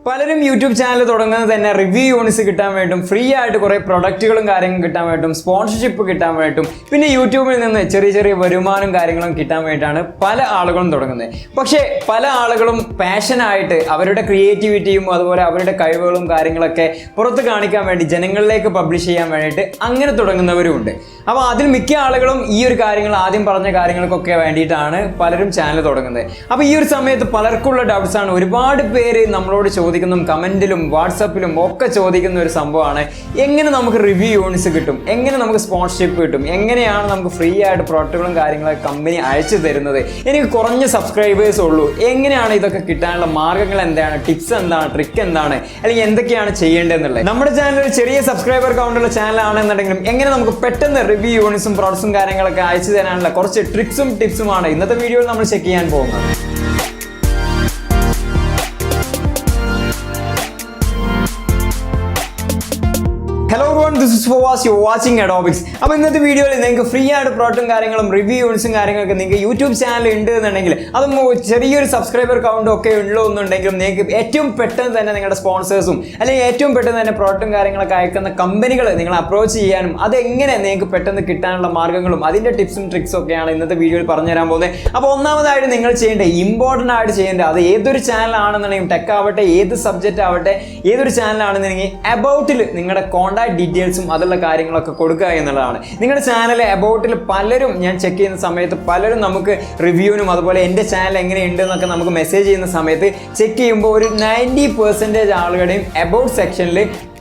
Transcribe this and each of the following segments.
പലരും YouTube channel തുടങ്ങുന്നത് തന്നെ റിവ്യൂ യൂണിറ്റ്സ് കിട്ടാൻ വേണ്ടിയും ഫ്രീ ആയിട്ട് കുറേ പ്രൊഡക്റ്റുകളും കാര്യങ്ങളും കിട്ടാൻ വേണ്ടിയും സ്പോൺസർഷിപ്പ് കിട്ടാൻ വേണ്ടിയും പിന്നെ യൂട്യൂബിൽ നിന്ന് ചെറിയ ചെറിയ വരുമാനം കാര്യങ്ങളും കിട്ടാൻ വേണ്ടിയിട്ടാണ് പല ആളുകളും തുടങ്ങുന്നത്. പക്ഷേ പല ആളുകളും പാഷനായിട്ട് അവരുടെ ക്രിയേറ്റിവിറ്റിയും അതുപോലെ അവരുടെ കഴിവുകളും കാര്യങ്ങളൊക്കെ പുറത്ത് കാണിക്കാൻ വേണ്ടി ജനങ്ങളിലേക്ക് പബ്ലിഷ് ചെയ്യാൻ വേണ്ടിയിട്ട് അങ്ങനെ തുടങ്ങുന്നവരും ഉണ്ട്. അപ്പോൾ അതിൽ മിക്ക ആളുകളും ഈ ഒരു കാര്യങ്ങൾ ആദ്യം പറഞ്ഞ കാര്യങ്ങൾക്കൊക്കെ വേണ്ടിയിട്ടാണ് പലരും ചാനൽ തുടങ്ങുന്നത്. അപ്പോൾ ഈ ഒരു സമയത്ത് പലർക്കുള്ള ഡൗട്ട്സ് ആണ്. ഒരുപാട് പേര് നമ്മളോട് ചോദിക്കുന്ന കമന്റിലും വാട്സപ്പിലും ഒക്കെ ചോദിക്കുന്ന ഒരു സംഭവമാണ്, എങ്ങനെ നമുക്ക് റിവ്യൂ യൂണിറ്റ്സ് കിട്ടും, എങ്ങനെ നമുക്ക് സ്പോൺസർഷിപ്പ് കിട്ടും, എങ്ങനെയാണ് നമുക്ക് ഫ്രീ ആയിട്ട് പ്രൊഡക്റ്റുകളും കാര്യങ്ങളൊക്കെ കമ്പനി അയച്ചു തരുന്നത്, എനിക്ക് കുറഞ്ഞ സബ്സ്ക്രൈബേഴ്സ് ഉള്ളൂ, എങ്ങനെയാണ് ഇതൊക്കെ കിട്ടാനുള്ള മാർഗ്ഗങ്ങൾ എന്താണ്, ടിപ്സ് എന്താണ്, ട്രിക്ക് എന്താണ്, അല്ലെങ്കിൽ എന്തൊക്കെയാണ് ചെയ്യേണ്ടതെന്നുള്ളത്. നമ്മുടെ ചാനൽ ഒരു ചെറിയ സബ്സ്ക്രൈബർ കൗണ്ടുള്ള ചാനൽ ആണെന്നുണ്ടെങ്കിലും എങ്ങനെ നമുക്ക് പെട്ടെന്ന് റിവ്യൂ യൂണിറ്റ്സും പ്രോഡക്ട്സും കാര്യങ്ങളൊക്കെ അയച്ചു തരാനുള്ള കുറച്ച് ട്രിക്സും ടിപ്സുമാണ് ഇന്നത്തെ വീഡിയോയിൽ നമ്മൾ ചെക്ക് ചെയ്യാൻ പോകുന്നത്. Hello everyone, this is ᴑᴏᴇ, you're watching ᴄᴏ. അപ്പോൾ ഇന്നത്തെ വീഡിയോയിൽ നിങ്ങൾക്ക് ഫ്രീ ആയിട്ട് പ്രോഡക്റ്റും കാര്യങ്ങളും റിവ്യൂ യൂണിറ്റ്സും കാര്യങ്ങളൊക്കെ നിങ്ങൾക്ക് യൂട്യൂബ് ചാനൽ ഉണ്ട് എന്നുണ്ടെങ്കിൽ അതും ചെറിയൊരു സബ്സ്ക്രൈബർ കൗണ്ടും ഒക്കെ ഉള്ളൂ എന്നുണ്ടെങ്കിലും നിങ്ങൾക്ക് ഏറ്റവും പെട്ടെന്ന് തന്നെ നിങ്ങളുടെ സ്പോൺസേഴ്സും അല്ലെങ്കിൽ ഏറ്റവും പെട്ടെന്ന് തന്നെ പ്രോഡക്റ്റും കാര്യങ്ങളൊക്കെ അയക്കുന്ന കമ്പനികൾ നിങ്ങൾ അപ്രോച്ച് ചെയ്യാനും അതെങ്ങനെ നിങ്ങൾക്ക് പെട്ടെന്ന് കിട്ടാനുള്ള മാർഗ്ഗങ്ങളും അതിൻ്റെ ടിപ്സും ട്രിക്സും ഒക്കെയാണ് ഇന്നത്തെ വീഡിയോയിൽ പറഞ്ഞു തരാൻ പോകുന്നത്. അപ്പോൾ ഒന്നാമതായിട്ട് നിങ്ങൾ ചെയ്യേണ്ടത്, ഇമ്പോർട്ടൻ്റ് ആയിട്ട് ചെയ്യേണ്ടത്, അത് ഏതൊരു ചാനലാണെന്നുണ്ടെങ്കിലും ടെക് ആവട്ടെ, ഏത് സബ്ജക്റ്റ് ആവട്ടെ, ഏതൊരു ചാനലാണെന്നുണ്ടെങ്കിൽ അബൌട്ടിൽ നിങ്ങളുടെ കോൺടാക്ട് ഡീറ്റെയിൽസും അതുള്ള കാര്യങ്ങളൊക്കെ കൊടുക്കുക എന്നുള്ളതാണ്. നിങ്ങളുടെ ചാനൽ അബൌട്ടിൽ പലരും ഞാൻ ചെക്ക് ചെയ്യുന്ന സമയത്ത് പലരും നമുക്ക് റിവ്യൂവിനും അതുപോലെ എൻ്റെ ചാനൽ എങ്ങനെയുണ്ട് എന്നൊക്കെ നമുക്ക് മെസ്സേജ് ചെയ്യുന്ന സമയത്ത് ചെക്ക് ചെയ്യുമ്പോൾ ഒരു 90% ആളുകളുടെയും അബൌട്ട് സെക്ഷനിൽ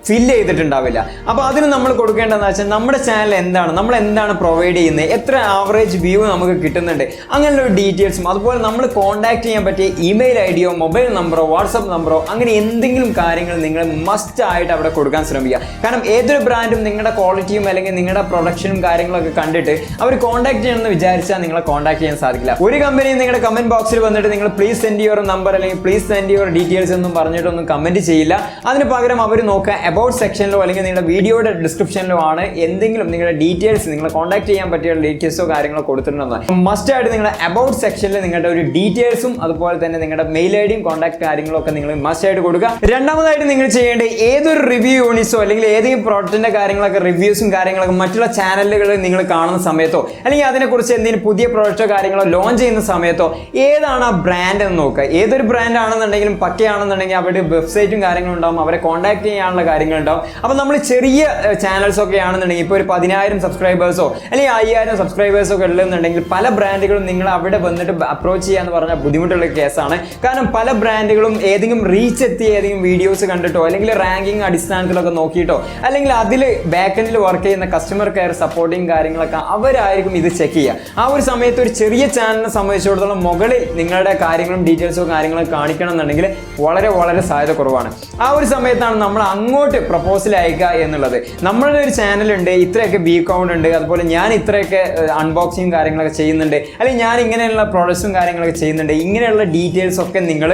ഫില്ല് ചെയ്തിട്ടുണ്ടാവില്ല. അപ്പോൾ അതിന് നമ്മൾ കൊടുക്കേണ്ടതെന്ന് വെച്ചാൽ നമ്മുടെ ചാനൽ എന്താണ്, നമ്മൾ എന്താണ് പ്രൊവൈഡ് ചെയ്യുന്നത്, എത്ര ആവറേജ് വ്യൂ നമുക്ക് കിട്ടുന്നുണ്ട്, അങ്ങനെയുള്ള ഡീറ്റെയിൽസും അതുപോലെ നമ്മൾ കോൺടാക്ട് ചെയ്യാൻ പറ്റിയ ഇമെയിൽ ഐഡിയോ മൊബൈൽ നമ്പറോ വാട്സപ്പ് നമ്പറോ അങ്ങനെ എന്തെങ്കിലും കാര്യങ്ങൾ നിങ്ങൾ മസ്റ്റ് ആയിട്ട് അവിടെ കൊടുക്കാൻ ശ്രമിക്കുക. കാരണം ഏതൊരു ബ്രാൻഡും നിങ്ങളുടെ ക്വാളിറ്റിയും അല്ലെങ്കിൽ നിങ്ങളുടെ പ്രൊഡക്ഷനും കാര്യങ്ങളൊക്കെ കണ്ടിട്ട് അവർ കോൺടാക്ട് ചെയ്യണമെന്ന് വിചാരിച്ചാൽ നിങ്ങളെ കോൺടാക്ട് ചെയ്യാൻ സാധിക്കില്ല. ഒരു കമ്പനിയും നിങ്ങളുടെ കമന്റ് ബോക്സിൽ വന്നിട്ട് നിങ്ങൾ പ്ലീസ് സെൻഡ് യുവർ നമ്പർ അല്ലെങ്കിൽ പ്ലീസ് സെൻഡ് യുവർ ഡീറ്റെയിൽസ് എന്നും പറഞ്ഞിട്ടൊന്നും കമന്റ് ചെയ്യില്ല. അതിന് പകരം അവർ നോക്കുക അബൌട്ട് സെക്ഷനിലോ അല്ലെങ്കിൽ നിങ്ങളുടെ വീഡിയോയുടെ ഡിസ്ക്രിപ്ഷനിലോ ആണ് എന്തെങ്കിലും നിങ്ങളുടെ ഡീറ്റെയിൽസ്, നിങ്ങളെ കോൺടാക്ട് ചെയ്യാൻ പറ്റിയ ഡീറ്റെയിൽസോ കാര്യങ്ങളോ കൊടുത്തിട്ടുണ്ടെന്ന് മസ്റ്റ് ആയിട്ട് നിങ്ങളുടെ അബൌട്ട് സെക്ഷനിൽ നിങ്ങളുടെ ഒരു ഡീറ്റെയിൽസും അതുപോലെ തന്നെ നിങ്ങളുടെ മെയിൽ ഐഡിയും കോൺടാക്ട് കാര്യങ്ങളും ഒക്കെ നിങ്ങൾ മസ്റ്റ് ആയിട്ട് കൊടുക്കുക. രണ്ടാമതായിട്ട് നിങ്ങൾ ചെയ്യേണ്ടത് ഏതൊരു റിവ്യൂ യൂണിറ്റ്സോ അല്ലെങ്കിൽ ഏതെങ്കിലും പ്രോഡക്റ്റിന്റെ കാര്യങ്ങളൊക്കെ റിവ്യൂസും കാര്യങ്ങളൊക്കെ മറ്റുള്ള ചാനലുകളിൽ നിങ്ങൾ കാണുന്ന സമയത്തോ അല്ലെങ്കിൽ അതിനെക്കുറിച്ച് എന്തെങ്കിലും പുതിയ പ്രോഡക്റ്റോ കാര്യങ്ങളോ ലോഞ്ച് ചെയ്യുന്ന സമയത്തോ ഏതാണ് ആ ബ്രാൻഡ് എന്ന് നോക്കുക. ഏതൊരു ബ്രാൻഡ് ആണെന്നുണ്ടെങ്കിലും പക്കയാണെന്നുണ്ടെങ്കിൽ അവരുടെ വെബ്സൈറ്റും കാര്യങ്ങളും ഉണ്ടാവും, അവരെ കോൺടാക്ട് ചെയ്യാനുള്ള കാര്യങ്ങൾ ഉണ്ടാവും. അപ്പോൾ നമ്മൾ ചെറിയ ചാനൽസ് ഒക്കെ ആണെന്നുണ്ടെങ്കിൽ ഇപ്പോൾ ഒരു 10,000 സബ്സ്ക്രൈബേഴ്സോ അല്ലെങ്കിൽ 5,000 സബ്സ്ക്രൈബേഴ്സോ ഒക്കെ ഉള്ളതെന്നുണ്ടെങ്കിൽ പല ബ്രാൻഡുകളും നിങ്ങൾ അവിടെ വന്നിട്ട് അപ്രോച്ച് ചെയ്യാന്ന് പറഞ്ഞാൽ ബുദ്ധിമുട്ടുള്ള കേസാണ്. കാരണം പല ബ്രാൻഡുകളും ഏതെങ്കിലും റീച്ച് എത്തിയ ഏതെങ്കിലും വീഡിയോസ് കണ്ടിട്ടോ അല്ലെങ്കിൽ റാങ്കിങ് അടിസ്ഥാനത്തിലൊക്കെ നോക്കിയിട്ടോ അല്ലെങ്കിൽ അതിൽ ബാക്കെൻഡിൽ വർക്ക് ചെയ്യുന്ന കസ്റ്റമർ കെയർ സപ്പോർട്ടിങ് കാര്യങ്ങളൊക്കെ അവരായിരിക്കും ഇത് ചെക്ക് ചെയ്യുക. ആ ഒരു സമയത്ത് ഒരു ചെറിയ ചാനലിനെ സംബന്ധിച്ചിടത്തോളം മുകളിൽ നിങ്ങളുടെ കാര്യങ്ങളും ഡീറ്റെയിൽസോ കാര്യങ്ങളും കാണിക്കണം എന്നുണ്ടെങ്കിൽ വളരെ വളരെ സാധ്യത കുറവാണ്. ആ ഒരു സമയത്താണ് നമ്മൾ അങ്ങോട്ട് പ്രപ്പോസൽ അയക്കുക എന്നുള്ളത്. നമ്മളുടെ ഒരു ചാനലുണ്ട്, ഇത്രയൊക്കെ ബി കൗണ്ട് ഉണ്ട്, അതുപോലെ ഞാൻ ഇത്രയൊക്കെ അൺബോക്സിങ് കാര്യങ്ങളൊക്കെ ചെയ്യുന്നുണ്ട്, അല്ലെങ്കിൽ ഞാൻ ഇങ്ങനെയുള്ള പ്രോഡക്ട്സും കാര്യങ്ങളൊക്കെ ചെയ്യുന്നുണ്ട്, ഇങ്ങനെയുള്ള ഡീറ്റെയിൽസ് ഒക്കെ നിങ്ങൾ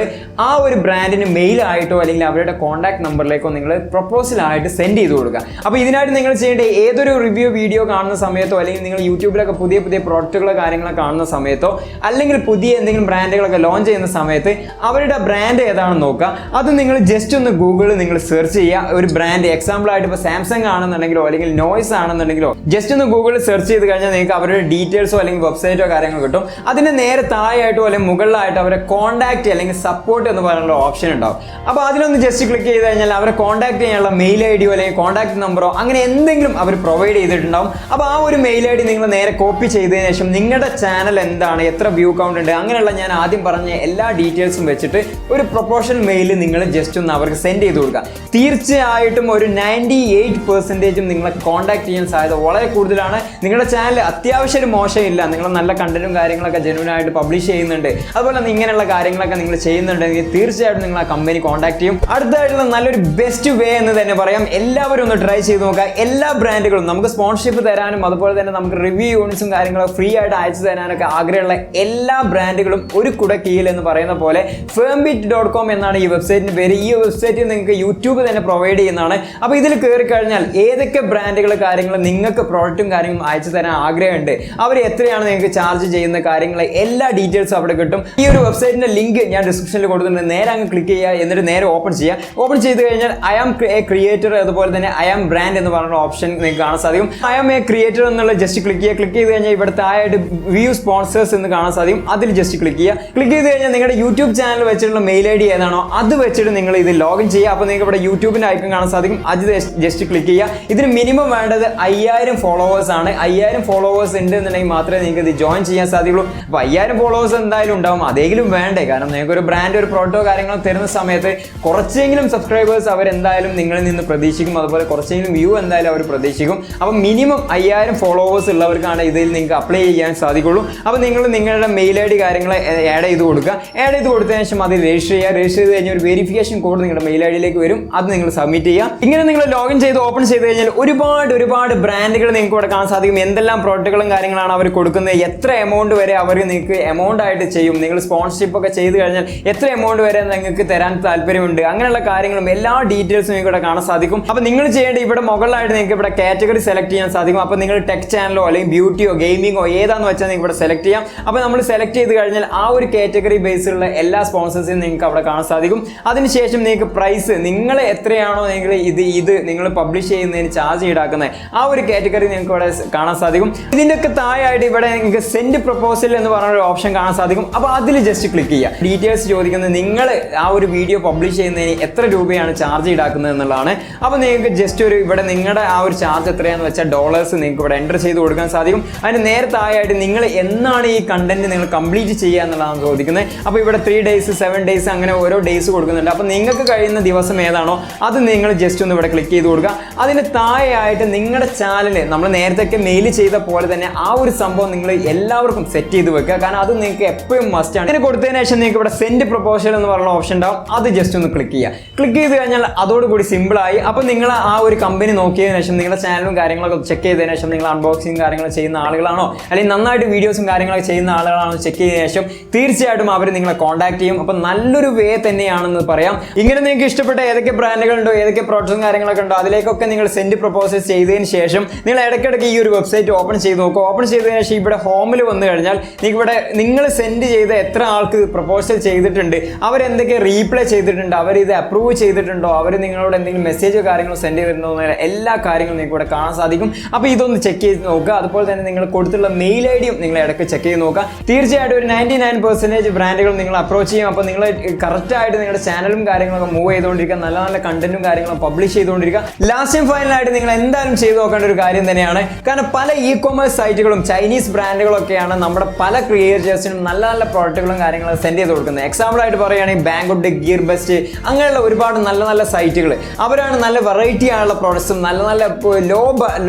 ആ ഒരു ബ്രാൻഡിന് മെയിൽ ആയിട്ടോ അല്ലെങ്കിൽ അവരുടെ കോൺടാക്ട് നമ്പറിലേക്കോ നിങ്ങൾ പ്രപ്പോസലായിട്ട് സെൻഡ് ചെയ്ത് കൊടുക്കുക. അപ്പോൾ ഇതിനായിട്ട് നിങ്ങൾ ചെയ്യേണ്ടത് ഏതൊരു റിവ്യൂ വീഡിയോ കാണുന്ന സമയത്തോ അല്ലെങ്കിൽ നിങ്ങൾ യൂട്യൂബിലൊക്കെ പുതിയ പുതിയ പ്രോഡക്റ്റുകളോ കാര്യങ്ങളൊക്കെ കാണുന്ന സമയത്തോ അല്ലെങ്കിൽ പുതിയ എന്തെങ്കിലും ബ്രാൻഡുകളൊക്കെ ലോഞ്ച് ചെയ്യുന്ന സമയത്ത് അവരുടെ ബ്രാൻഡ് ഏതാണെന്ന് നോക്കുക. അത് നിങ്ങൾ ജസ്റ്റ് ഒന്ന് ഗൂഗിളിൽ നിങ്ങൾ സെർച്ച് ചെയ്യുക. ഒരു ബ്രാൻഡ് എക്സാമ്പിൾ ആയിട്ട് ഇപ്പോൾ സാംസങ് ആണെന്നുണ്ടെങ്കിലോ അല്ലെങ്കിൽ നോയ്സ് ആണെന്നുണ്ടെങ്കിലോ ജസ്റ്റ് ഒന്ന് ഗൂഗിളിൽ സെർച്ച് ചെയ്ത് കഴിഞ്ഞാൽ നിങ്ങൾക്ക് അവരുടെ ഡീറ്റെയിൽസോ അല്ലെങ്കിൽ വെബ്സൈറ്റോ കാര്യങ്ങൾ കിട്ടും. അതിന് നേരെ താഴെയായിട്ടോ അല്ലെങ്കിൽ മുകളിലായിട്ടോ അവരെ കോൺടാക്ട് അല്ലെങ്കിൽ സപ്പോർട്ട് എന്ന് പറയുന്ന ഓപ്ഷൻ ഉണ്ടാവും. അപ്പോൾ അതിലൊന്ന് ജസ്റ്റ് ക്ലിക്ക് ചെയ്ത് കഴിഞ്ഞാൽ അവരെ കോൺടാക്ട് ചെയ്യാനുള്ള മെയിൽ ഐഡിയോ അല്ലെങ്കിൽ കോൺടാക്ട് നമ്പറോ അങ്ങനെ എന്തെങ്കിലും അവർ പ്രൊവൈഡ് ചെയ്തിട്ടുണ്ടാവും. അപ്പോൾ ആ ഒരു മെയിൽ ഐ ഡി നിങ്ങൾ നേരെ കോപ്പി ചെയ്തതിനു ശേഷം നിങ്ങളുടെ ചാനൽ എന്താണ്, എത്ര വ്യൂ കൗണ്ട് ഉണ്ട്, അങ്ങനെയുള്ള ഞാൻ ആദ്യം പറഞ്ഞ എല്ലാ ഡീറ്റെയിൽസും വെച്ചിട്ട് ഒരു പ്രൊപ്പോഷണൽ മെയിൽ നിങ്ങൾ ജസ്റ്റ് ഒന്ന് അവർക്ക് സെൻഡ് ചെയ്ത് കൊടുക്കുക. തീർച്ചയായിട്ടും ഒരു 98% നിങ്ങളെ കോൺടാക്ട് ചെയ്യാൻ സാധ്യത വളരെ കൂടുതലാണ്. നിങ്ങളുടെ ചാനൽ അത്യാവശ്യം ഒരു മോശമില്ല, നിങ്ങൾ നല്ല കണ്ടന്റും കാര്യങ്ങളൊക്കെ ജെന്യൂനായിട്ട് പബ്ലിഷ് ചെയ്യുന്നുണ്ട്, അതുപോലെ ഇങ്ങനെയുള്ള കാര്യങ്ങളൊക്കെ നിങ്ങൾ ചെയ്യുന്നുണ്ടെങ്കിൽ തീർച്ചയായിട്ടും നിങ്ങൾ ആ കമ്പനി കോൺടാക്ട് ചെയ്യും. അടുത്തായിട്ടുള്ള നല്ലൊരു ബെസ്റ്റ് വേ എന്ന് തന്നെ പറയാം. എല്ലാവരും ഒന്ന് ട്രൈ ചെയ്ത് നോക്കുക. എല്ലാ ബ്രാൻഡുകളും നമുക്ക് സ്പോൺസർഷിപ്പ് തരാനും അതുപോലെ തന്നെ നമുക്ക് റിവ്യൂ യൂണിറ്റ്സും കാര്യങ്ങളൊക്കെ ഫ്രീ ആയിട്ട് അയച്ചു തരാനൊക്കെ ആഗ്രഹമുള്ള എല്ലാ ബ്രാൻഡുകളും ഒരു കുട കീഴിൽ എന്ന് പറയുന്ന പോലെ ᴑᴏᴑ.com എന്നാണ് ഈ വെബ്സൈറ്റിന് പേര്. ഈ വെബ്സൈറ്റിൽ നിങ്ങൾക്ക് യൂട്യൂബ് തന്നെ പ്രൊവൈഡ് ചെയ്യുന്നതാണ്. അപ്പോൾ ഇതിൽ കയറി കഴിഞ്ഞാൽ ഏതൊക്കെ ബ്രാൻഡുകൾ കാര്യങ്ങൾ നിങ്ങൾക്ക് പ്രോഡക്റ്റും കാര്യങ്ങളും അയച്ചു തരാൻ ആഗ്രഹമുണ്ട്, അവർ എത്രയാണ് നിങ്ങൾക്ക് ചാർജ് ചെയ്യുന്ന കാര്യങ്ങൾ എല്ലാ ഡീറ്റെയിൽസും അവിടെ കിട്ടും. ഈ ഒരു വെബ്സൈറ്റിന്റെ ലിങ്ക് ഞാൻ ഡിസ്ക്രിപ്ഷനിൽ കൊടുത്തിട്ടുണ്ട്. നേരെ അങ്ങ് ക്ലിക്ക് ചെയ്യുക, എന്നിട്ട് നേരെ ഓപ്പൺ ചെയ്യുക. ഓപ്പൺ ചെയ്ത് കഴിഞ്ഞാൽ ഐ ആം എ ക്രിയേറ്റർ, അതുപോലെ തന്നെ ഐ ആം ബ്രാൻഡ് എന്ന് പറഞ്ഞ ഓപ്ഷൻ നിങ്ങൾക്ക് കാണാൻ സാധിക്കും. ഐ ആം എ ക്രിയേറ്റർ എന്നുള്ള ജസ്റ്റ് ക്ലിക്ക് ചെയ്യുക. ക്ലിക്ക് ചെയ്ത് കഴിഞ്ഞാൽ ഇവിടെ താഴെയായിട്ട് വ്യൂ സ്പോൺസേഴ്സ് എന്ന് കാണാൻ സാധിക്കും. അതിൽ ജസ്റ്റ് ക്ലിക്ക് ചെയ്യുക. ക്ലിക്ക് ചെയ്ത് കഴിഞ്ഞാൽ നിങ്ങളുടെ യൂട്യൂബ് ചാനൽ വെച്ചിട്ടുള്ള മെയിൽ ഐ ഡി ഏതാണോ അത് വെച്ചിട്ട് നിങ്ങൾ ഇത് ലോഗിൻ ചെയ്യുക. അപ്പോൾ നിങ്ങൾക്ക് ഇവിടെ യൂട്യൂബിന്റെ ഐക്കൺ കാണാൻ സാധിക്കും. അത് ജസ്റ്റ് ക്ലിക്ക് ചെയ്യുക. ഇതിന് മിനിമം വേണ്ടത് 5000 ഫോളോവേഴ്സ് ആണ്. 5000 ഫോളോവേഴ്സ് ഉണ്ട് എന്നുണ്ടെങ്കിൽ മാത്രമേ നിങ്ങൾക്ക് ഇത് ജോയിൻ ചെയ്യാൻ സാധിക്കുള്ളൂ. അപ്പോൾ 5000 ഫോളോവേഴ്സ് എന്തായാലും ഉണ്ടാവും, അതെങ്കിലും വേണ്ടേ. കാരണം നിങ്ങൾക്ക് ഒരു ബ്രാൻഡ് ഒരു പ്രോഡക്റ്റോ കാര്യങ്ങളോ തരുന്ന സമയത്ത് കുറച്ചെങ്കിലും സബ്സ്ക്രൈബേഴ്സ് അവരെന്തായാലും നിങ്ങളിൽ നിന്ന് പ്രതീക്ഷിക്കും, അതുപോലെ കുറച്ചെങ്കിലും വ്യൂ എന്തായാലും അവർ പ്രതീക്ഷിക്കും. അപ്പോൾ മിനിമം 5000 ഫോളോവേഴ്സ് ഉള്ളവർക്കാണ് ഇതിൽ നിങ്ങൾക്ക് അപ്ലൈ ചെയ്യാൻ സാധിക്കുള്ളൂ. അപ്പോൾ നിങ്ങൾ നിങ്ങളുടെ മെയിൽ ഐ ഡി കാര്യങ്ങൾ ആഡ് ചെയ്ത് കൊടുക്കുക. ആഡ് ചെയ്ത് കൊടുത്തതിന് ശേഷം അത് രജിസ്റ്റർ ചെയ്യുക. രജിസ്റ്റർ ചെയ്ത് കഴിഞ്ഞാൽ ഒരു വെരിഫിക്കേഷൻ കോഡ് നിങ്ങളുടെ മെയിൽ ഐ ഡിയിലേക്ക് വരും. അത് നിങ്ങൾ സബ്മിറ്റ് ചെയ്യുക. ഇങ്ങനെ നിങ്ങൾ ലോഗിൻ ചെയ്ത് ഓപ്പൺ ചെയ്ത് കഴിഞ്ഞാൽ ഒരുപാട് ബ്രാൻഡുകൾ നിങ്ങൾക്ക് ഇവിടെ കാണാൻ സാധിക്കും. എന്തെല്ലാം പ്രോഡക്റ്റുകളും കാര്യങ്ങളാണ് അവർ കൊടുക്കുന്നത്, എത്ര എമൗണ്ട് വരെ അവർ നിങ്ങൾക്ക് എമൗണ്ട് ആയിട്ട് ചെയ്യും, നിങ്ങൾ സ്പോൺസർഷിപ്പ് ഒക്കെ ചെയ്ത് കഴിഞ്ഞാൽ എത്ര എമൗണ്ട് വരെ നിങ്ങൾക്ക് തരാൻ താല്പര്യമുണ്ട്, അങ്ങനെയുള്ള കാര്യങ്ങളും എല്ലാ ഡീറ്റെയിൽസും നിങ്ങൾക്ക് ഇവിടെ കാണാൻ സാധിക്കും. അപ്പോൾ നിങ്ങൾ ചെയ്യേണ്ട ഇവിടെ മുകളിലായിട്ട് നിങ്ങൾക്ക് ഇവിടെ കാറ്റഗറി സെലക്ട് ചെയ്യാൻ സാധിക്കും. അപ്പോൾ നിങ്ങൾ ടെക് ചാനലോ അല്ലെങ്കിൽ ബ്യൂട്ടിയോ ഗെയിമിങ്ങോ ഏതാണെന്ന് വെച്ചാൽ നിങ്ങൾക്ക് ഇവിടെ സെലക്ട് ചെയ്യാം. അപ്പോൾ നമ്മൾ സെലക്ട് ചെയ്ത് കഴിഞ്ഞാൽ ആ ഒരു കാറ്റഗറി ബേസിലുള്ള എല്ലാ സ്പോൺസേഴ്സിനും നിങ്ങൾക്ക് അവിടെ കാണാൻ സാധിക്കും. അതിനുശേഷം നിങ്ങൾക്ക് പ്രൈസ് നിങ്ങൾ എത്രയാണോ നിങ്ങൾ ഇത് നിങ്ങൾ പബ്ലിഷ് ചെയ്യുന്നതിന് ചാർജ് ഈടാക്കുന്നത് ആ ഒരു കാറ്റഗറി നിങ്ങൾക്ക് ഇവിടെ കാണാൻ സാധിക്കും. ഇതിൻ്റെയൊക്കെ താഴെയായിട്ട് ഇവിടെ നിങ്ങൾക്ക് സെൻഡ് പ്രപ്പോസൽ എന്ന് പറഞ്ഞ ഒരു ഓപ്ഷൻ കാണാൻ സാധിക്കും. അപ്പോൾ അതിൽ ജസ്റ്റ് ക്ലിക്ക് ചെയ്യുക. ഡീറ്റെയിൽസ് ചോദിക്കുന്നത് നിങ്ങൾ ആ ഒരു വീഡിയോ പബ്ലിഷ് ചെയ്യുന്നതിന് എത്ര രൂപയാണ് ചാർജ് ഈടാക്കുന്നത് എന്നുള്ളതാണ്. അപ്പോൾ നിങ്ങൾക്ക് ജസ്റ്റ് ഇവിടെ നിങ്ങളുടെ ആ ഒരു ചാർജ് എത്രയാണെന്ന് വെച്ചാൽ ഡോളേഴ്സ് നിങ്ങൾക്ക് ഇവിടെ എൻ്റർ ചെയ്ത് കൊടുക്കാൻ സാധിക്കും. അതിന് നേരെ താഴെയായിട്ട് നിങ്ങൾ എന്നാണ് ഈ കണ്ടന്റ് നിങ്ങൾ കംപ്ലീറ്റ് ചെയ്യുക എന്നുള്ളതാണ് ചോദിക്കുന്നത്. അപ്പോൾ ഇവിടെ 3 days 7 days അങ്ങനെ ഓരോ ഡേയ്സ് കൊടുക്കുന്നുണ്ട്. അപ്പോൾ നിങ്ങൾക്ക് കഴിയുന്ന ദിവസം ഏതാണോ അത് നിങ്ങൾ ജസ്റ്റ് ഒന്ന് ഇവിടെ ക്ലിക്ക് ചെയ്ത് കൊടുക്കുക. അതിന് താഴെയായിട്ട് നിങ്ങളുടെ ചാനൽ നമ്മൾ നേരത്തെ മെയിൽ ചെയ്ത പോലെ തന്നെ ആ ഒരു സംഭവം നിങ്ങൾ എല്ലാവർക്കും സെറ്റ് ചെയ്ത് വെക്കുക. കാരണം അത് നിങ്ങൾക്ക് എപ്പോഴും മസ്റ്റ് ആണ്. ഇതിന് കൊടുത്തതിന് ശേഷം നിങ്ങൾക്ക് ഇവിടെ സെൻഡ് പ്രപ്പോസൽ എന്ന് പറയുന്ന ഓപ്ഷൻ ഉണ്ടാവും. അത് ജസ്റ്റ് ഒന്ന് ക്ലിക്ക് ചെയ്യുക. ക്ലിക്ക് ചെയ്ത് കഴിഞ്ഞാൽ അതോടുകൂടി സിമ്പിളായി. അപ്പോൾ നിങ്ങൾ ആ ഒരു കമ്പനി നോക്കിയതിനു ശേഷം നിങ്ങളുടെ ചാനലും കാര്യങ്ങളൊക്കെ ചെക്ക് ചെയ്തതിനു ശേഷം നിങ്ങൾ അൺബോക്സിങ് കാര്യങ്ങൾ ചെയ്യുന്ന ആളുകളാണോ അല്ലെങ്കിൽ നന്നായിട്ട് വീഡിയോസും കാര്യങ്ങളൊക്കെ ചെയ്യുന്ന ആളുകളാണോ ചെക്ക് ചെയ്തതിനു ശേഷം തീർച്ചയായിട്ടും അവർ നിങ്ങളെ കോൺടാക്ട് ചെയ്യും. അപ്പോൾ നല്ലൊരു വേ തന്നെയാണെന്ന് പറയാം. ഇങ്ങനെ നിങ്ങൾക്ക് ഇഷ്ടപ്പെട്ട ഏതൊക്കെ ബ്രാൻഡുകളുണ്ടോ ഏതൊക്കെ പ്രോഡക്റ്റും കാര്യങ്ങളൊക്കെ ഉണ്ടോ അതിലേക്കൊക്കെ നിങ്ങൾ സെൻഡ് പ്രപ്പോസൽ ചെയ്തതിന് ശേഷം നിങ്ങൾ ഇടയ്ക്കിടയ്ക്ക് ഈ ഒരു വെബ്സൈറ്റ് ഓപ്പൺ ചെയ്ത് നോക്കുക. ഓപ്പൺ ചെയ്തതിനു ശേഷം ഇവിടെ ഹോമിൽ വന്നു കഴിഞ്ഞാൽ ഇവിടെ നിങ്ങൾ സെൻഡ് ചെയ്ത എത്ര ആൾക്ക് പ്രപ്പോസൽ ചെയ്തിട്ടുണ്ട്, അവരെന്തൊക്കെ റീപ്ലൈ ചെയ്തിട്ടുണ്ട്, അവർ ഇത് അപ്രൂവ് ചെയ്തിട്ടുണ്ടോ, അവർ നിങ്ങളോട് എന്തെങ്കിലും മെസ്സേജോ കാര്യങ്ങളോ സെൻഡ് ചെയ്തിട്ടുണ്ടോ എന്ന എല്ലാ കാര്യങ്ങളും നിങ്ങൾക്ക് ഇവിടെ കാണാൻ സാധിക്കും. അപ്പോൾ ഇതൊന്ന് ചെക്ക് ചെയ്ത് നോക്കുക. അതുപോലെ തന്നെ നിങ്ങൾ കൊടുത്തുള്ള മെയിൽ ഐ ഡിയും നിങ്ങൾ ഇടയ്ക്ക് ചെക്ക് ചെയ്ത് നോക്കുക. തീർച്ചയായിട്ടും ഒരു 99% ബ്രാൻഡുകൾ നിങ്ങൾ അപ്രോച്ച് ചെയ്യും. അപ്പോൾ നിങ്ങൾ കറക്റ്റായിട്ട് നിങ്ങളുടെ ചാനലും കാര്യങ്ങളൊക്കെ മൂവ് ചെയ്തുകൊണ്ടിരിക്കുക, നല്ല കണ്ടന്റും കാര്യങ്ങളും പബ്ലിഷ് ചെയ്തുകൊണ്ടിരിക്കുക. ലാസ്റ്റ് ആൻഡ് ഫൈനലായിട്ട് നിങ്ങൾ എന്തായാലും ചെയ്ത് നോക്കേണ്ട ഒരു കാര്യം തന്നെയാണ്. കാരണം പല ഇ-കൊമേഴ്സ് സൈറ്റുകളും ചൈനീസ് ബ്രാൻഡുകളൊക്കെയാണ് നമ്മുടെ പല ക്രിയേറ്റേഴ്സിനും നല്ല പ്രോഡക്റ്റുകളും കാര്യങ്ങളും സെൻഡ് ചെയ്ത് കൊടുക്കുന്നത്. എക്സാമ്പിൾ ആയിട്ട് പറയുകയാണെങ്കിൽ ബാങ്കുഡ്, ഗിയർ ബെസ്റ്റ് അങ്ങനെയുള്ള ഒരുപാട് നല്ല സൈറ്റുകൾ അവരാണ് നല്ല വെറൈറ്റി ആയുള്ള പ്രോഡക്ട്സും നല്ല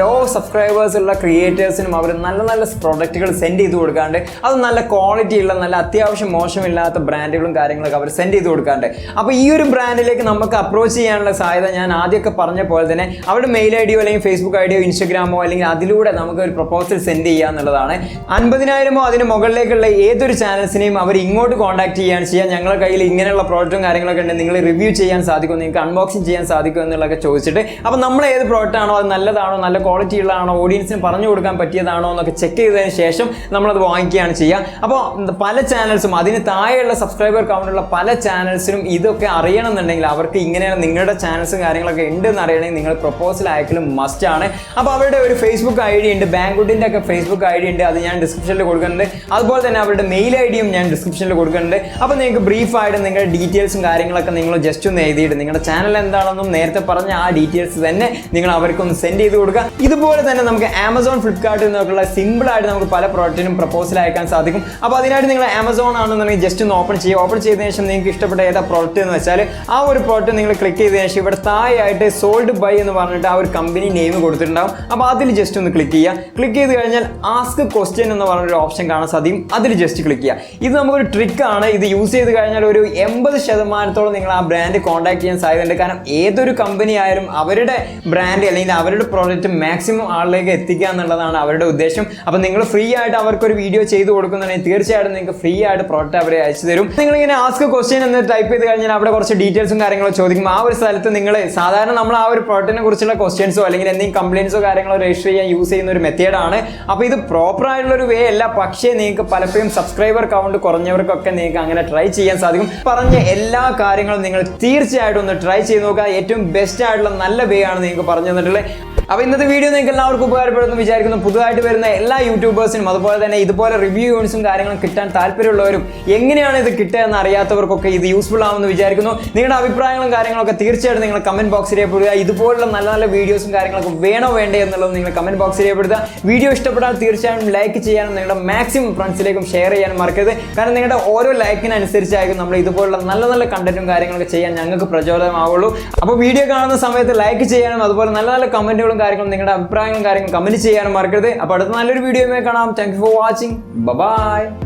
ലോ സബ്സ്ക്രൈബേഴ്സ് ഉള്ള ക്രിയേറ്റേഴ്സിനും അവർ നല്ല പ്രോഡക്റ്റുകൾ സെൻഡ് ചെയ്ത് കൊടുക്കാണ്ട് അത് നല്ല ക്വാളിറ്റി ഉള്ള നല്ല അത്യാവശ്യം മോശമില്ലാത്ത ബ്രാൻഡുകളും കാര്യങ്ങളൊക്കെ അവർ സെൻഡ് ചെയ്ത് കൊടുക്കാണ്ട്. അപ്പോൾ ഈ ഒരു ബ്രാൻഡിലേക്ക് നമുക്ക് അപ്രോച്ച് ചെയ്യാനുള്ള സാധ്യത ഞാൻ ആദ്യമൊക്കെ പറഞ്ഞ പോലെ തന്നെ അവരുടെ മെയിൽ ഐ ഡിയോ അല്ലെങ്കിൽ ഫേസ്ബുക്ക് ഐ ഡിയോ ഇൻസ്റ്റഗ്രാമോ അല്ലെങ്കിൽ അതിലൂടെ നമുക്ക് ഒരു പ്രപ്പോസൽ സെൻഡ് ചെയ്യുക എന്നുള്ളതാണ്. 50,000 അതിന് മുകളിലേക്കുള്ള ഏതൊരു ചാനൽസിനെയും അവർ ഇങ്ങോട്ട് കോൺടാക്ട് ചെയ്യുകയാണ് ചെയ്യുക. ഞങ്ങളുടെ കയ്യിൽ ഇങ്ങനെയുള്ള പ്രോഡക്റ്റും കാര്യങ്ങളൊക്കെ ഉണ്ട്, നിങ്ങൾ റിവ്യൂ ചെയ്യാൻ സാധിക്കും, നിങ്ങൾക്ക് അൺബോക്സിങ് ചെയ്യാൻ സാധിക്കും എന്നുള്ളതൊക്കെ ചോദിച്ചിട്ട് അപ്പോൾ നമ്മൾ ഏത് പ്രോഡക്റ്റ് ആണോ അത് നല്ലതാണോ നല്ല ക്വാളിറ്റി ഉള്ളതാണോ ഓഡിയൻസിന് പറഞ്ഞു കൊടുക്കാൻ പറ്റിയതാണോ എന്നൊക്കെ ചെക്ക് ചെയ്തതിന് ശേഷം നമ്മളത് വാങ്ങിക്കുകയാണ് ചെയ്യുക. അപ്പോൾ പല ചാനൽസും അതിന് താഴെയുള്ള സബ്സ്ക്രൈബർ കൗണ്ടുള്ള പല ചാനൽസിനും ഇതൊക്കെ അറിയണമെന്നുണ്ടെങ്കിൽ അവർക്ക് ഇങ്ങനെയാണ് നിങ്ങളുടെ ചാനൽസും കാര്യങ്ങളൊക്കെ ഉണ്ടെന്ന് അറിയണമെങ്കിൽ നിങ്ങൾ പ്രപ്പോസൽ അയക്കലും മസ്റ്റ് ആണ്. അപ്പോൾ അവരുടെ ഒരു ഫേസ്ബുക്ക് ഐ ഡി ഉണ്ട്, ബാങ്കുഡിൻ്റെ ഒക്കെ ഫേസ്ബുക്ക് ഐ ഡി ഉണ്ട്, അത് ഞാൻ ഡിസ്ക്രിപ്ഷനിൽ കൊടുക്കുന്നുണ്ട്. അതുപോലെ തന്നെ അവരുടെ മെയിൽ ഐ ഡിയും ഞാൻ ഡിസ്ക്രിപ്ഷനിൽ കൊടുക്കുന്നുണ്ട്. അപ്പോൾ നിങ്ങൾക്ക് ബ്രീഫായിട്ട് നിങ്ങളുടെ ഡീറ്റെയിൽസും കാര്യങ്ങളൊക്കെ നിങ്ങൾ ജസ്റ്റ് ഒന്ന് എഴുതിയിട്ട് നിങ്ങളുടെ ചാനൽ എന്താണെന്നും നേരത്തെ പറഞ്ഞ ആ ഡീറ്റെയിൽസ് തന്നെ നിങ്ങൾ അവർക്കൊന്ന് സെൻഡ് ചെയ്ത് കൊടുക്കുക. ഇതുപോലെ തന്നെ നമുക്ക് ആമസോൺ, ഫ്ലിപ്കാർട്ടിൽ നിന്നൊക്കെയുള്ള സിമ്പിളായിട്ട് നമുക്ക് പല പ്രോഡക്റ്റിനും പ്രപ്പോസൽ അയക്കാൻ സാധിക്കും. അപ്പോൾ അതിനായിട്ട് നിങ്ങൾ ആമസോൺ ആണെന്നുണ്ടെങ്കിൽ ജസ്റ്റ് ഒന്ന് ഓപ്പൺ ചെയ്യുക. ഓപ്പൺ ചെയ്തതിനു ശേഷം നിങ്ങൾക്ക് ഇഷ്ടപ്പെട്ട ഏതാ പ്രോഡക്റ്റ് എന്ന് വെച്ചാൽ ആ ഒരു പ്രോഡക്റ്റ് നിങ്ങൾ ക്ലിക്ക് ചെയ്തതിനു ശേഷം ഇവിടെ താഴെയായിട്ട് സോൾഡ് ബൈ എന്ന് പറഞ്ഞിട്ട് ആ ഒരു കമ്പനി നെയിം കൊടുത്തിട്ടുണ്ടാവും. അപ്പോൾ അതിൽ ജസ്റ്റ് ഒന്ന് ക്ലിക്ക് ചെയ്യുക. ക്ലിക്ക് ചെയ്ത് കഴിഞ്ഞാൽ ആസ്ക് ക്വസ്റ്റ്യൻ എന്ന് പറഞ്ഞൊരു ഓപ്ഷൻ കാണാൻ സാധിക്കും. അതിൽ ജസ്റ്റ് ക്ലിക്ക് ചെയ്യുക. ഇത് നമുക്കൊരു ട്രിക്കാണ്. ഇത് യൂസ് ചെയ്ത് കഴിഞ്ഞാൽ ഒരു 80% നിങ്ങൾ ആ ബ്രാൻഡ് കോൺടാക്ട് ചെയ്യാൻ സാധ്യതയുണ്ട്. കാരണം ഏതൊരു കമ്പനി ആയാലും അവരുടെ ബ്രാൻഡ് അല്ലെങ്കിൽ അവരുടെ പ്രോഡക്റ്റ് മാക്സിമം ആളിലേക്ക് എത്തിക്കുക എന്നുള്ളതാണ് അവരുടെ ഉദ്ദേശം. അപ്പോൾ നിങ്ങൾ ഫ്രീ ആയിട്ട് അവർക്കൊരു വീഡിയോ ചെയ്ത് കൊടുക്കുന്നുണ്ടെങ്കിൽ തീർച്ചയായിട്ടും നിങ്ങൾക്ക് ഫ്രീ ആയിട്ട് പ്രോഡക്റ്റ് അവരെ അയച്ചു തരും. നിങ്ങളിങ്ങനെ ആസ്ക് ക്വസ്റ്റ്യൻ എന്ന് ടൈപ്പ് ചെയ്ത് കഴിഞ്ഞാൽ അവിടെ കുറച്ച് ഡീറ്റെയിൽസും കാര്യങ്ങളും ചോദിക്കും. ആ ഒരു സ്ഥലത്ത് നിങ്ങൾ നിങ്ങൾ സാധാരണ നമ്മൾ ആ ഒരു പ്രോഡക്റ്റിനെ കുറിച്ചുള്ള ക്വസ്റ്റ്യൻസോ അല്ലെങ്കിൽ എന്തെങ്കിലും കംപ്ലയിൻസോ കാര്യങ്ങളോ രജിസ്റ്റർ ചെയ്യാൻ യൂസ് ചെയ്യുന്ന ഒരു മെത്തേഡാണ്. അപ്പോൾ ഇത് പ്രോപ്പർ ആയിട്ടുള്ള ഒരു വേ അല്ല. പക്ഷേ നിങ്ങൾക്ക് പലപ്പോഴും സബ്സ്ക്രൈബർ കൗണ്ട് കുറഞ്ഞവർക്കൊക്കെ നിങ്ങൾക്ക് അങ്ങനെ ട്രൈ ചെയ്യാൻ സാധിക്കും. പറഞ്ഞ എല്ലാ കാര്യങ്ങളും നിങ്ങൾ തീർച്ചയായിട്ടും ഒന്ന് ട്രൈ ചെയ്ത് നോക്കുക. ഏറ്റവും ബെസ്റ്റ് ആയിട്ടുള്ള നല്ല വേ ആണ് നിങ്ങൾക്ക് പറഞ്ഞു തന്നിട്ടുള്ളത്. അപ്പോൾ ഇന്നത്തെ വീഡിയോ നിങ്ങൾക്ക് എല്ലാവർക്കും ഉപകാരപ്പെടുമെന്ന് വിചാരിക്കുന്നു. പുതുതായിട്ട് വരുന്ന എല്ലാ യൂട്യൂബേഴ്സിനും അതുപോലെ തന്നെ ഇതുപോലെ റിവ്യൂസും കാര്യങ്ങളും കിട്ടാൻ താല്പര്യമുള്ളവരും എങ്ങനെയാണ് ഇത് കിട്ടുക എന്ന് അറിയാത്തവർക്കൊക്കെ ഇത് യൂസ്ഫുൾ ആവുമെന്ന് വിചാരിക്കുന്നു. നിങ്ങളുടെ അഭിപ്രായങ്ങളും കാര്യങ്ങളൊക്കെ തീർച്ചയായിട്ടും നിങ്ങൾ കമന്റ് ബോക്സിൽ രേഖപ്പെടുത്തുക. ഇതുപോലുള്ള നല്ല നല്ല വീഡിയോസും കാര്യങ്ങളൊക്കെ വേണോ വേണ്ടേ എന്നുള്ളത് നിങ്ങൾ കമന്റ് ബോക്സിൽ രേഖപ്പെടുത്തുക. വീഡിയോ ഇഷ്ടപ്പെട്ടാൽ തീർച്ചയായും ലൈക്ക് ചെയ്യാനും നിങ്ങളുടെ മാക്സിമം ഫ്രണ്ട്സിലേക്കും ഷെയർ ചെയ്യാനും മറക്കരുത്. കാരണം നിങ്ങളുടെ ഓരോ ലൈക്കിനനുസരിച്ചായിരിക്കും നമ്മൾ ഇതുപോലുള്ള നല്ല നല്ല കണ്ടന്റും കാര്യങ്ങളൊക്കെ ചെയ്യാൻ ഞങ്ങൾക്ക് പ്രചോദനമാവുള്ളൂ. അപ്പോൾ വീഡിയോ കാണുന്ന സമയത്ത് ലൈക്ക് ചെയ്യാനും അതുപോലെ നല്ല നല്ല കമന്റുകളും കാര്യങ്ങളും നിങ്ങളുടെ അഭിപ്രായങ്ങളും കാര്യങ്ങളും കമന്റ് ചെയ്യാനും മറക്കരുത്. അപ്പോൾ അടുത്ത നല്ലൊരു വീഡിയോയുമായി കാണാം. Thank you for watching. By.